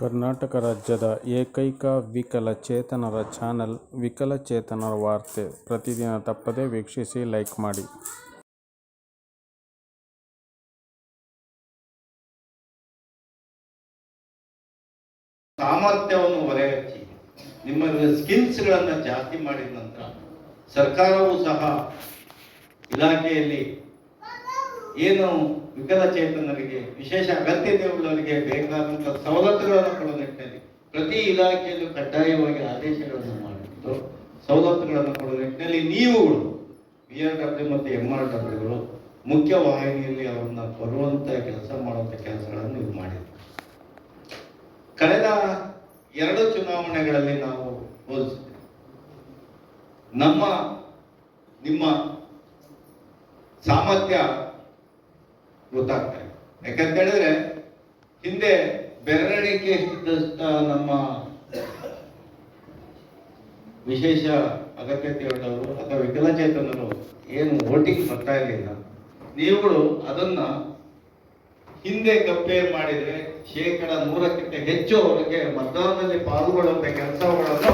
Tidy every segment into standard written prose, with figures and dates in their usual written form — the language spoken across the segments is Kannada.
ಕರ್ನಾಟಕ ರಾಜ್ಯದ ಏಕೈಕ ವಿಕಲಚೇತನರ ಚಾನೆಲ್ ವಿಕಲಚೇತನರ ವಾರ್ತೆ. ಪ್ರತಿದಿನ ತಪ್ಪದೇ ವೀಕ್ಷಿಸಿ, ಲೈಕ್ ಮಾಡಿ. ಸಾಮರ್ಥ್ಯವನ್ನು ಹೊರಹಚ್ಚಿ ನಿಮ್ಮ ಸ್ಕಿಲ್ಸ್ಗಳನ್ನು ಜಾಸ್ತಿ ಮಾಡಿದ ನಂತರ ಸರ್ಕಾರವೂ ಸಹ ಇಲಾಖೆಯಲ್ಲಿ ಏನು ವಿಕಲಚೇತನರಿಗೆ ವಿಶೇಷ ಅಗತ್ಯತೆಯುಳ್ಳವರಿಗೆ ಬೇಕಾದಂತಹ ಸವಲತ್ತುಗಳನ್ನು ಕೊಡುವ ನಿಟ್ಟಿನಲ್ಲಿ ಪ್ರತಿ ಇಲಾಖೆಯಲ್ಲೂ ಕಡ್ಡಾಯವಾಗಿ ಆದೇಶಗಳನ್ನು ಮಾಡಿದ್ದು ಸವಲತ್ತುಗಳನ್ನು ಕೊಡುವ ನಿಟ್ಟಿನಲ್ಲಿ ನೀವುಗಳು BRW ಮತ್ತು MRWಗಳು ಮುಖ್ಯ ವಾಹಿನಿಯಲ್ಲಿ ಅವರನ್ನ ಬರುವಂತ ಕೆಲಸ ಮಾಡುವಂತ ಕೆಲಸಗಳನ್ನು ನೀವು ಮಾಡಿದ್ವಿ. ಕಳೆದ 2 ಚುನಾವಣೆಗಳಲ್ಲಿ ನಾವು ಹೋಲಿಸಿದ್ವಿ. ನಿಮ್ಮ ಸಾಮರ್ಥ್ಯ ಗೊತ್ತಾಗ್ತಾ ಇದೆ. ಯಾಕಂತ ಹೇಳಿದ್ರೆ ಹಿಂದೆ ಬೆರಳಿಕೆ ಇದ್ದಷ್ಟ ನಮ್ಮ ವಿಶೇಷ ಅಗತ್ಯತೆಯುಳ್ಳವರು ಅಥವಾ ವಿಕಲಚೇತನರು ಏನು ವೋಟಿಂಗ್ ಬರ್ತಾ ಇರಲಿಲ್ಲ. ನೀವುಗಳು ಅದನ್ನ ಹಿಂದೆ ಕಂಪೇರ್ ಮಾಡಿದ್ರೆ 100% ಹೆಚ್ಚು ಅವರಿಗೆ ಮತದಾನದಲ್ಲಿ ಪಾಲ್ಗೊಳ್ಳುವಂತ ಕೆಲಸಗಳನ್ನು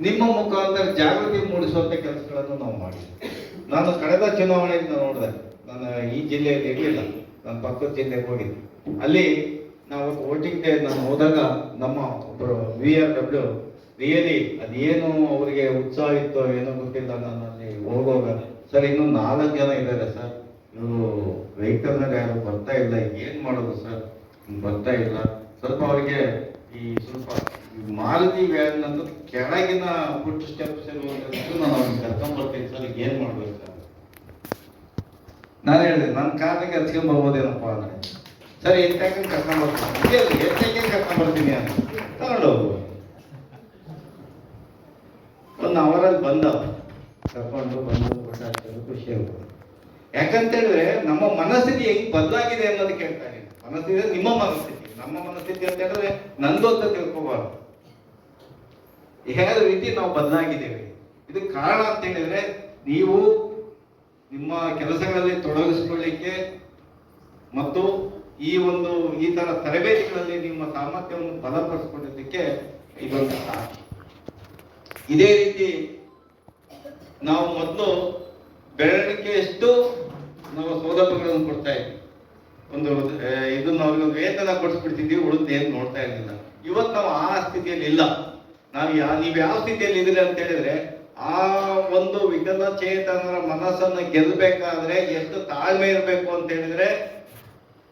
ನಿಮ್ಮ ಮುಖಾಂತರ ಜಾಗೃತಿ ಮೂಡಿಸುವಂತ ಕೆಲಸಗಳನ್ನು ನಾವು ಮಾಡಿದ್ವಿ. ನಾನು ಕಳೆದ ಚುನಾವಣೆಯಿಂದ ನೋಡಿದೆ. ನಾನು ಈ ಜಿಲ್ಲೆಯಲ್ಲಿ ಇರಲಿಲ್ಲ, ನಾನು ಪಕ್ಕದ ಜಿಲ್ಲೆಗೆ ಹೋಗಿದ್ದೆ. ಅಲ್ಲಿ ನಾವು ವೋಟಿಂಗ್ ಡೇ ನಾನು ಹೋದಾಗ ನಮ್ಮ ಒಬ್ಬರು BRW ರಿಯಲಿ ಅದೇನು ಅವರಿಗೆ ಉತ್ಸಾಹ ಇತ್ತೋ ಏನೋ ಗೊತ್ತಿಲ್ಲ. ನಾನು ಅಲ್ಲಿ ಹೋಗುವಾಗ, ಸರ್ ಇನ್ನೂ 4 ಜನ ಇದ್ದಾರೆ ಸರ್, ಇವರು ವೆಹಿಕಲ್ನಾಗ ಯಾರು ಬರ್ತಾ ಇಲ್ಲ, ಏನ್ ಮಾಡೋದು ಸರ್, ಬರ್ತಾ ಇಲ್ಲ, ಸ್ವಲ್ಪ ಅವರಿಗೆ ಈ ಸ್ವಲ್ಪ ಮಾರುತಿ ವ್ಯಾನ್ ಅಂತ ಕೆಳಗಿನ ಫುಟ್ ಸ್ಟೆಪ್ಸ್ ಇರುವಂತದ್ದು ನಾನು ಅವ್ರಿಗೆ ಕರ್ಕೊಂಡ್ಬರ್ತೀನಿ ಸರ್, ಏನ್ ಮಾಡ್ಬೇಕು ಸರ್. ನಾನು ಹೇಳಿದೆ ನನ್ನ ಕಾರ್ನಾಗೆ ಹಚ್ಕೊಂಡ್ ಬರ್ಬೋದೇನಪ್ಪ ಅಂದ್ರೆ, ಸರಿ ಎತ್ತಾಕೆ ಕರ್ಕೊಂಡ್ಬರ್ತೀನಿ, ಎತ್ತಾಕೆ ಕರ್ಕೊಂಡ್ಬರ್ತೀನಿ ಅಂತ ತಗೊಂಡು ಹೋಗುವ. 1 ಅವರಲ್ಲಿ ಕರ್ಕೊಂಡು ಬಂದು ಕೊಟ್ಟಾಗ್ತದೆ, ಖುಷಿ ಆಗುತ್ತೆ. ಯಾಕಂತ ಹೇಳಿದ್ರೆ ನಮ್ಮ ಮನಸ್ಥಿತಿ ಹೆಂಗ್ ಬದಲಾಗಿದೆ ಅನ್ನೋದು ಕೇಳ್ತಾ ಇದ್ದೀನಿ. ಮನಸ್ಥಿತಿ ನಿಮ್ಮ ಮನಸ್ಥಿತಿ, ನಮ್ಮ ಮನಸ್ಥಿತಿ ಅಂತ ಹೇಳಿದ್ರೆ ನಂದು ಅಂತ ತಿಳ್ಕೋಬಾರ್ದು. ಯಾವ ರೀತಿ ನಾವು ಬದಲಾಗಿದ್ದೇವೆ, ಇದಕ್ಕೆ ಕಾರಣ ಅಂತ ಹೇಳಿದ್ರೆ ನೀವು ನಿಮ್ಮ ಕೆಲಸಗಳಲ್ಲಿ ತೊಡಗಿಸಿಕೊಳ್ಳಿಕ್ಕೆ ಮತ್ತು ಈ ತರ ತರಬೇತಿಗಳಲ್ಲಿ ನಿಮ್ಮ ಸಾಮರ್ಥ್ಯವನ್ನು ಬಲಪಡಿಸಿಕೊಳ್ಳಲಿಕ್ಕೆ ಇದೊಂದು ಕಾರಣ. ಇದೇ ರೀತಿ ನಾವು ಮೊದಲು ಬೆರಳಿಕೆಯಷ್ಟು ನಾವು ಸೌಲಭ್ಯಗಳನ್ನು ಕೊಡ್ತಾ ಇದ್ವಿ. ಇದನ್ನ ಅವ್ರಿಗೆ ವೇತನ ಕೊಡಿಸ್ಬಿಡ್ತಿದ್ವಿ, ಉಳಿದು ಏನು ನೋಡ್ತಾ ಇರಲಿಲ್ಲ. ಇವತ್ತು ನಾವು ಆ ಸ್ಥಿತಿಯಲ್ಲಿ ಇಲ್ಲ. ನೀವು ಯಾವ ಸ್ಥಿತಿಯಲ್ಲಿ ಇದ್ದೀರಿ ಅಂತ ಹೇಳಿದ್ರೆ, ಆ ಒಂದು ವಿಕಲಚೇತನರ ಮನಸ್ಸನ್ನು ಗೆಲ್ಲಬೇಕಾದ್ರೆ ಎಷ್ಟು ತಾಳ್ಮೆ ಇರಬೇಕು ಅಂತ ಹೇಳಿದ್ರೆ,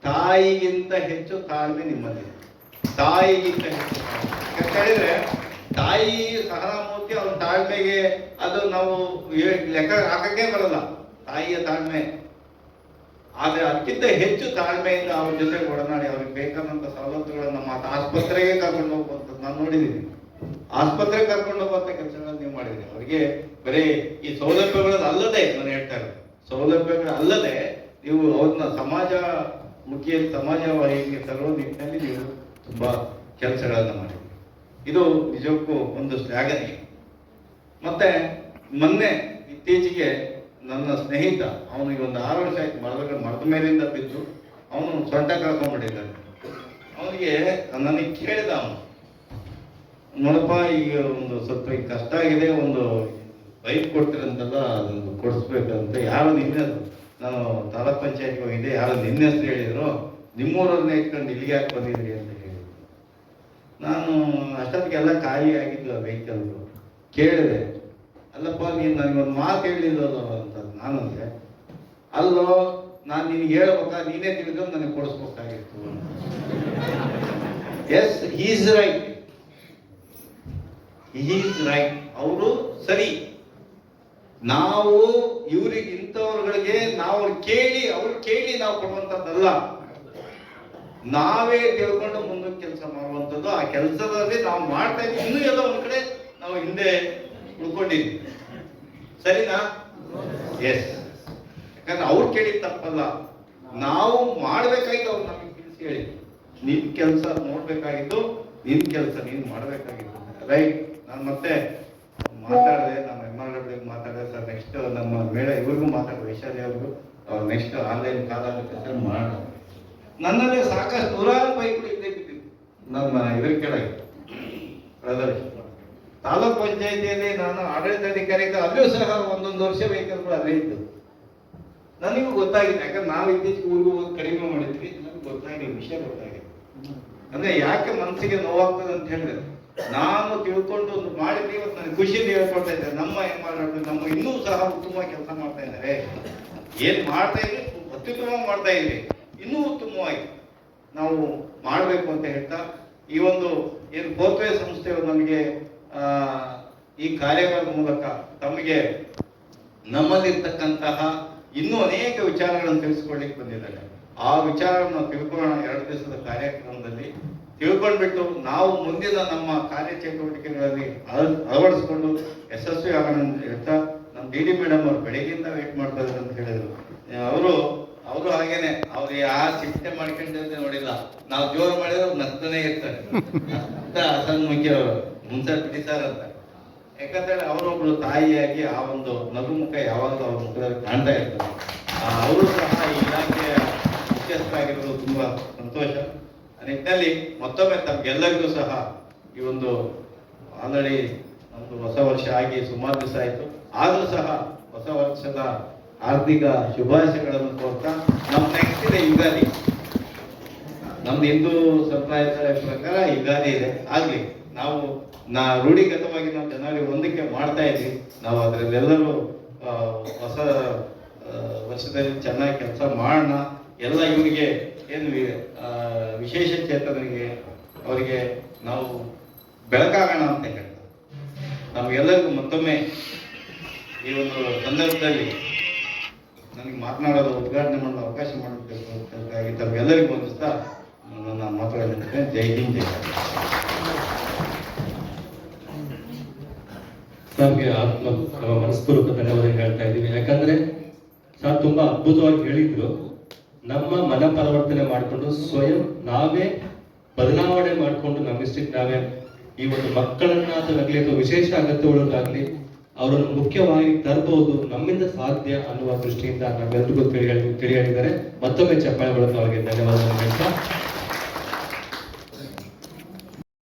ತಾಯಿಗಿಂತ ಹೆಚ್ಚು ತಾಳ್ಮೆ ನಿಮ್ಮಲ್ಲಿ. ತಾಯಿಗಿಂತ ಹೆಚ್ಚು ಅಂತ ಹೇಳಿದ್ರೆ, ತಾಯಿ ಸಹನಾಮೂರ್ತಿ ಅವನ ತಾಳ್ಮೆಗೆ ಅದು ನಾವು ಲೆಕ್ಕ ಹಾಕಕ್ಕೆ ಬರಲ್ಲ, ತಾಯಿಯ ತಾಳ್ಮೆ. ಆದ್ರೆ ಅದಕ್ಕಿಂತ ಹೆಚ್ಚು ತಾಳ್ಮೆಯಿಂದ ಅವ್ರ ಜೊತೆ ಒಡನಾಡಿ ಅವ್ರಿಗೆ ಬೇಕಾದಂತ ಸವಲತ್ತುಗಳನ್ನ ಆಸ್ಪತ್ರೆಗೆ ಕರ್ಕೊಂಡು ಹೋಗುವಂಥದ್ದು ನಾನು ನೋಡಿದ್ದೀನಿ. ಆಸ್ಪತ್ರೆಗೆ ಕರ್ಕೊಂಡು ಹೋಗುವಂತ ಕೆಲಸಗಳನ್ನು ನೀವು ಮಾಡಿದ್ರಿ. ಅವರಿಗೆ ಬರೀ ಈ ಸೌಲಭ್ಯಗಳನ್ನು ಅಲ್ಲದೆ, ನಾನು ಹೇಳ್ತಾ ಇರೋದು ಸೌಲಭ್ಯಗಳಲ್ಲದೆ ನೀವು ಅವ್ರನ್ನ ಸಮಾಜವಾಹಿಗೆ ತರುವ ನಿಟ್ಟಿನಲ್ಲಿ ನೀವು ತುಂಬಾ ಕೆಲಸಗಳನ್ನ ಮಾಡಿದ್ರಿ. ಇದು ನಿಜಕ್ಕೂ ಒಂದು ಶ್ಲಾಘನೀಯ. ಮತ್ತೆ ಮೊನ್ನೆ ಇತ್ತೀಚೆಗೆ ನನ್ನ ಸ್ನೇಹಿತ, ಅವನಿಗೆ ಒಂದು 6 ವರ್ಷ ಆಯ್ತು ಮರದ ಮೇಲಿಂದ ಬಿದ್ದು ಅವನು ಸೊಂಟ ಕಳ್ಕೊಂಡ್ಬಿಟ್ಟಿದ್ದಾನೆ. ಅವನಿಗೆ ನನಗೆ ಕೇಳಿದ, ಅವನು ನೋಡಪ್ಪ ಈಗ ಒಂದು ಸ್ವಲ್ಪ ಈಗ ಕಷ್ಟ ಆಗಿದೆ, ಒಂದು ಬೈಕ್ ಕೊಡ್ತೀರಂತಲ್ಲ, ಅದೊಂದು ಕೊಡಿಸ್ಬೇಕಂತ. ಯಾರು ನಿನ್ನೆ ನಾನು ತಾಲೂಕ್ ಪಂಚಾಯತ್ಗೆ ಹೋಗಿದ್ದೆ, ಯಾರು ನಿನ್ನೆ ಹೆಸರು ಹೇಳಿದ್ರು, ನಿಮ್ಮೂರನ್ನ ಇಟ್ಕೊಂಡು ಇಲ್ಲಿಗೆ ಯಾಕೆ ಬಂದಿದ್ರಿ ಅಂತ ಹೇಳಿ. ನಾನು ಅಷ್ಟೊತ್ತಿಗೆಲ್ಲ ಖಾಲಿ ಆಗಿದ್ಲು ವೆಹಿಕಲ್. ಕೇಳಿದೆ, ಅಲ್ಲಪ್ಪ ನೀನು ನನಗೊಂದು ಮಾತು ಹೇಳಿಲ್ಲೋ ಅಂತ. ನಾನು ಅಂದ್ರೆ, ಅಲ್ಲೋ ನಾನು ನಿನ್ಗೆ ಹೇಳ್ಬೇಕಾ, ನೀನೇ ತಿಳಿದು ನನಗೆ ಕೊಡಿಸ್ಬೇಕಾಗಿತ್ತು. ಎಸ್, ಈಸ್ ರೈಟ್, ಅವರು ಸರಿ. ನಾವು ಇವ್ರಿಗೆ ಇಂಥವ್ರಗಳಿಗೆ ನಾವು ಅವ್ರು ಕೇಳಿ ನಾವು ಕೊಡುವಂಥದ್ದಲ್ಲ, ನಾವೇ ತಿಳ್ಕೊಂಡು ಮುಂದಕ್ಕೆ ಕೆಲಸ ಮಾಡುವಂಥದ್ದು. ಆ ಕೆಲಸದಲ್ಲಿ ನಾವು ಮಾಡ್ತಾ ಇದ್ದೀವಿ. ಇನ್ನೂ ಎಲ್ಲ ಒಂದ್ ಕಡೆ ನಾವು ಹಿಂದೆ ಉಳ್ಕೊಂಡಿದ್ವಿ, ಸರಿನಾ? ಎಸ್, ಯಾಕಂದ್ರೆ ಅವ್ರು ಕೇಳಿದ ತಪ್ಪಲ್ಲ, ನಾವು ಮಾಡ್ಬೇಕಾಗಿತ್ತು. ಅವ್ರು ನಮಗೆ ತಿಳಿಸಿ ಹೇಳಿ, ನಿನ್ ಕೆಲಸ ನೋಡ್ಬೇಕಾಗಿತ್ತು, ನಿನ್ ಕೆಲಸ ನೀನ್ ಮಾಡ್ಬೇಕಾಗಿತ್ತು. ರೈಟ್. ನಾನು ಮತ್ತೆ ಮಾತಾಡಿದೆ, ನಮ್ಮ MRW ಮಾತಾಡಿದೆ. ಸರ್ ನೆಕ್ಸ್ಟ್ ನಮ್ಮ ಮೇಳ ಇವ್ರಿಗೂ ಮಾತಾಡಿದೆ, ವೈಶಾಲಿ ಅವ್ರಿಗೂ, ನೆಕ್ಸ್ಟ್ ಆನ್ಲೈನ್ ಕಾಲ ಮಾಡೋಣ ನನ್ನಲ್ಲಿ ಸಾಕಷ್ಟು ನೂರಾರು ಬೈಕ್ಗಳು ಇದ್ದೇ ಬಿದ್ದಿದ್ದು ನಮ್ಮ ಇದ್ರ ಕೆಳಗೆ ಪ್ರದರ್ಶನ. ತಾಲೂಕ್ ಪಂಚಾಯತಿಯಲ್ಲಿ ನಾನು ಆಡಳಿತಾಧಿಕಾರಿ ಅಲ್ಲಿಯೂ ಸಹ ಒಂದೊಂದು ವರ್ಷ ವೆಹಿಕಲ್ಗಳು ಅಲ್ಲೇ ಇದ್ದು ನನಗೂ ಗೊತ್ತಾಗಿದೆ. ಯಾಕಂದ್ರೆ ನಾವು ಇತ್ತೀಚೆಗೆ ಊರಿಗೂ ಕಡಿಮೆ ಮಾಡಿದ್ವಿ, ನನಗೆ ಗೊತ್ತಾಗಿಲ್ಲ, ವಿಷಯ ಗೊತ್ತಾಗಿದೆ. ಅಂದ್ರೆ ಯಾಕೆ ಮನಸ್ಸಿಗೆ ನೋವಾಗ್ತದೆ ಅಂತ ಹೇಳಿದ್ರೆ, ನಾನು ತಿಳ್ಕೊಂಡು ಒಂದು ಮಾಡಿದ್ವಿ, ಇವತ್ತು ನನಗೆ ಖುಷಿಯಿಂದ ಹೇಳ್ಕೊಳ್ತಾ ಇದ್ದಾರೆ ನಮ್ಮ ನಮ್ಮ ಇನ್ನೂ ಸಹ ಉತ್ತಮವಾಗಿ ಕೆಲಸ ಮಾಡ್ತಾ ಇದ್ದಾರೆ. ಏನ್ ಮಾಡ್ತಾ ಇದ್ವಿ ಅತ್ಯುತ್ತಮವಾಗಿ ಮಾಡ್ತಾ ಇದ್ವಿ, ಇನ್ನೂ ಉತ್ತಮವಾಗಿ ನಾವು ಮಾಡಬೇಕು ಅಂತ ಹೇಳ್ತಾ ಈ ಒಂದು ಏನು ಬೋರ್ವೆ ಸಂಸ್ಥೆಯು ನಮಗೆ ಈ ಕಾರ್ಯಗಳ ಮೂಲಕ ತಮಗೆ ನಮ್ಮಲ್ಲಿರ್ತಕ್ಕಂತಹ ಇನ್ನೂ ಅನೇಕ ವಿಚಾರಗಳನ್ನು ತಿಳಿಸ್ಕೊಳ್ಳಿಕ್ಕೆ ಬಂದಿದ್ದಾರೆ. ಆ ವಿಚಾರವನ್ನು ತಿಳ್ಕೊಳ್ಳೋಣ 2 ದಿವಸದ ಕಾರ್ಯಕ್ರಮದಲ್ಲಿ. ತಿಳ್ಕೊಂಡ್ಬಿಟ್ಟು ನಾವು ಮುಂದಿನ ನಮ್ಮ ಕಾರ್ಯಚಟುವಟಿಕೆಗಳಲ್ಲಿ ಅಳವಡಿಸ್ಕೊಂಡು ಯಶಸ್ವಿ ಆಗೋಣ ಅಂತ ಹೇಳ್ತಾ, ನಮ್ಮ ಡಿ ಮೇಡಮ್ ಅವರು ಬೆಳಗ್ಗೆಯಿಂದ ವೇಟ್ ಮಾಡ್ತಾ ಇದ್ದಾರೆ ಅಂತ ಹೇಳಿದ್ರು. ಅವರು ಹಾಗೇನೆ, ಅವ್ರು ಯಾರು ಚಿಂತೆ ಮಾಡ್ಕೊಂಡಿದ್ದೆ ನೋಡಿಲ್ಲ. ನಾವು ಜೋರು ಮಾಡಿದ್ರೆ ನಗ್ತಾನೆ ಇರ್ತಾರೆ ಅಂತ ಅಸನ್ಮುಖಿ ಅವರು ಮುನ್ಸರ್ ಸರ್ ಅಂತ. ಯಾಕಂತೇಳಿ ಅವರೊಬ್ರು ತಾಯಿಯಾಗಿ ಆ ಒಂದು ನಗುಮುಖ ಯಾವಾಗಲೂ ಅವ್ರ ಮುಖದಲ್ಲಿ ಕಾಣ್ತಾ ಇರ್ತಾರೆ. ಅವರು ಸಹ ಈ ಇಲಾಖೆಯ ಮುಖ್ಯಸ್ಥರಾಗಿರೋದು ತುಂಬಾ ಸಂತೋಷ. ಆ ನಿಟ್ಟಿನಲ್ಲಿ ಮತ್ತೊಮ್ಮೆ ತಮ್ಗೆಲ್ಲರಿಗೂ ಸಹ ಈ ಒಂದು ಆಲ್ರೆಡಿ ಒಂದು ಹೊಸ ವರ್ಷ ಆಗಿ ಸುಮಾರು ದಿವಸ ಆಯಿತು, ಆದರೂ ಸಹ ಹೊಸ ವರ್ಷದ ಆರ್ಥಿಕ ಶುಭಾಶಯಗಳನ್ನು ಕೋರ್ತಾ, ನಮ್ಮ ನೆಕ್ಸ್ಟ್ ಇದೆ ಯುಗಾದಿ. ನಮ್ದು ಹಿಂದೂ ಸಂಪ್ರದಾಯದ ಪ್ರಕಾರ ಯುಗಾದಿ ಇದೆ. ಆಗ್ಲಿ, ನಾವು ರೂಢಿಗತವಾಗಿ ನಾವು ಜನವರಿ 1ಕ್ಕೆ ಮಾಡ್ತಾ ಇದ್ವಿ. ನಾವು ಅದರಲ್ಲೆಲ್ಲರೂ ಹೊಸ ವರ್ಷದಲ್ಲಿ ಚೆನ್ನಾಗಿ ಕೆಲಸ ಮಾಡೋಣ. ಎಲ್ಲ ಇವರಿಗೆ ಏನು ವಿಶೇಷ ಚೇತನರಿಗೆ ಅವರಿಗೆ ನಾವು ಬೆಳಕಾಗೋಣ ಅಂತ ಹೇಳ್ತಾರೆ. ನಮಗೆಲ್ಲರಿಗೂ ಮತ್ತೊಮ್ಮೆ ಈ ಒಂದು ಸಂದರ್ಭದಲ್ಲಿ ನನಗೆ ಮಾತನಾಡೋದು, ಉದ್ಘಾಟನೆ ಮಾಡಲು ಅವಕಾಶ ಮಾಡಬೇಕಾಗಿ ತಮಗೆಲ್ಲರಿಗೂ ಹೊಂದಿಸ್ತಾ ನನ್ನ ಮಾತುಗಳನ್ನು ಜೈ ಹಿಂದ್, ಜೈ ನಮಗೆ ಮನಸ್ಪೂರ್ವಕ ಧನ್ಯವಾದ ಹೇಳ್ತಾ ಇದ್ದೀವಿ. ಯಾಕಂದ್ರೆ ಸರ್ ತುಂಬಾ ಅದ್ಭುತವಾಗಿ ಹೇಳಿದ್ರು. ನಮ್ಮ ಮನ ಪರಿವರ್ತನೆ ಮಾಡಿಕೊಂಡು ಸ್ವಯಂ ನಾವೇ ಬದಲಾವಣೆ ಮಾಡಿಕೊಂಡು ನಮ್ಮಿಷ್ಟಕ್ಕೆ ನಾವೇ ಈ ಒಂದು ಮಕ್ಕಳನ್ನ ಆಗಲಿ ಅಥವಾ ವಿಶೇಷ ಅಗತ್ಯಗಳಾಗಲಿ ಅವರನ್ನು ಮುಖ್ಯವಾಗಿ ತರಬಹುದು, ನಮ್ಮಿಂದ ಸಾಧ್ಯ ಅನ್ನುವ ದೃಷ್ಟಿಯಿಂದ ನಾವೆಲ್ಲರಿಗೂ ತಿಳಿ ಹೇಳಿದ್ದಾರೆ. ಮತ್ತೊಮ್ಮೆ ಚಪ್ಪಾಳೆಗಳನ್ನು ಅವರಿಗೆ ಧನ್ಯವಾದಗಳನ್ನು ಹೇಳ್ತಾ